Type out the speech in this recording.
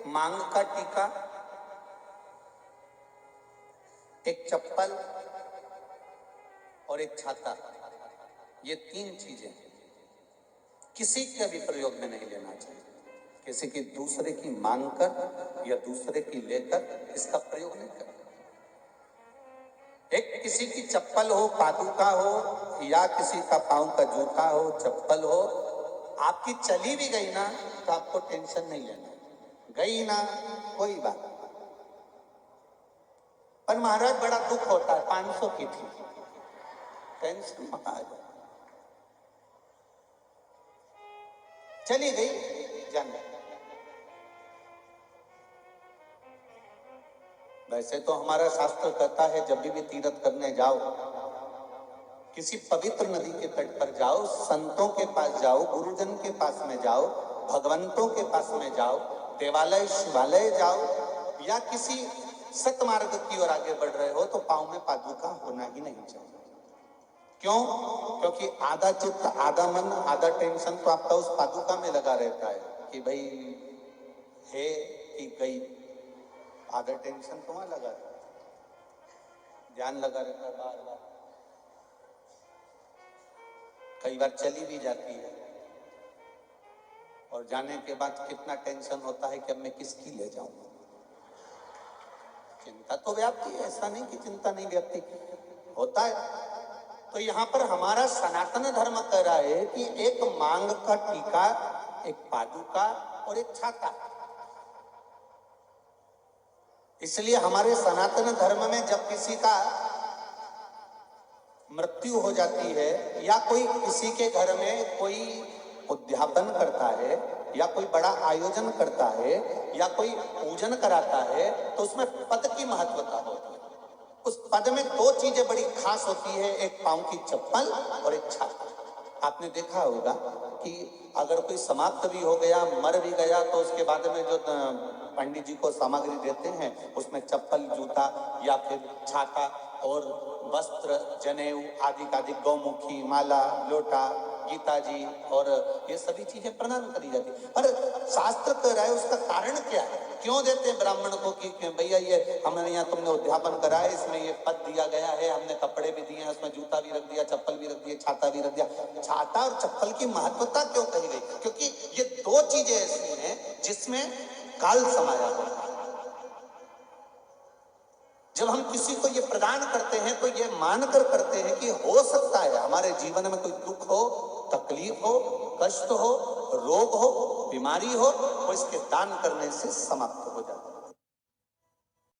मांग का टीका, एक चप्पल और एक छाता, ये तीन चीजें किसी के भी प्रयोग में नहीं लेना चाहिए। किसी की दूसरे की मांग कर या दूसरे की लेकर इसका प्रयोग नहीं करना। एक किसी की चप्पल हो, पादुका हो, या किसी का पांव का जूता हो, चप्पल हो, आपकी चली भी गई ना तो आपको टेंशन नहीं लेना, गई ना कोई बात। पर महाराज बड़ा दुख होता है, 500 की थी, टेंशन महाराज चली गई जाने। वैसे तो हमारा शास्त्र कहता है जब भी तीर्थ करने जाओ, किसी पवित्र नदी के तट पर जाओ, संतों के पास जाओ, गुरुजन के पास में जाओ, भगवंतों के पास में जाओ, देवालय शिवालय जाओ, या किसी सतमार्ग की ओर आगे बढ़ रहे हो तो पांव में पादुका होना ही नहीं चाहिए। क्यों? क्योंकि आधा चित्त, आधा मन, आधा टेंशन तो आपका उस पादुका में लगा रहता है कि भाई है कि गई, आधा टेंशन तो वहां लगा रहता है, ध्यान लगा रहता है बार बार। कई बार चली भी जाती है और जाने के बाद कितना टेंशन होता है कि अब मैं किसकी ले जाऊं। चिंता तो व्याप्ति है, ऐसा नहीं कि चिंता नहीं व्याप्ति होता है। तो यहां पर हमारा सनातन धर्म कह रहा है कि एक मांग का टीका, एक पादुका और एक छाता। इसलिए हमारे सनातन धर्म में जब किसी का मृत्यु हो जाती है या कोई किसी के घर में कोई उद्यापन करता है या कोई बड़ा आयोजन करता है या कोई पूजन कराता है तो उसमें पद की महत्वता होती है। उस पद में दो चीजें बड़ी खास होती है, एक पांव की चप्पल और एक छाता। आपने देखा होगा कि अगर कोई समाप्त भी हो गया, मर भी गया, तो उसके बाद में जो पंडित जी को सामग्री देते हैं उसमें चप्पल, जूता या फिर छाता और वस्त्र, जनेऊ आदि आदि, गौमुखी, माला, लोटा, गीता जी और ये सभी चीजें प्रदान करी जाती है। पर शास्त्र कह रहा है उसका कारण क्या है, क्यों देते हैं ब्राह्मण को कि भैया ये हमने यहाँ तुमने उद्यापन करा है, इसमें ये पद दिया गया है, हमने कपड़े भी दिए हैं, उसमें जूता भी रख दिया, चप्पल भी रख दिया, छाता भी रख दिया। छाता और चप्पल की महत्वता क्यों कही गई? क्योंकि ये दो चीजें ऐसी हैं जिसमें काल समाया होता है। जब हम किसी को ये प्रदान करते हैं तो ये मानकर करते हैं कि हो सकता है हमारे जीवन में कोई दुख हो, तकलीफ हो, कष्ट हो, रोग हो, बीमारी हो, वो इसके दान करने से समाप्त हो जाता है।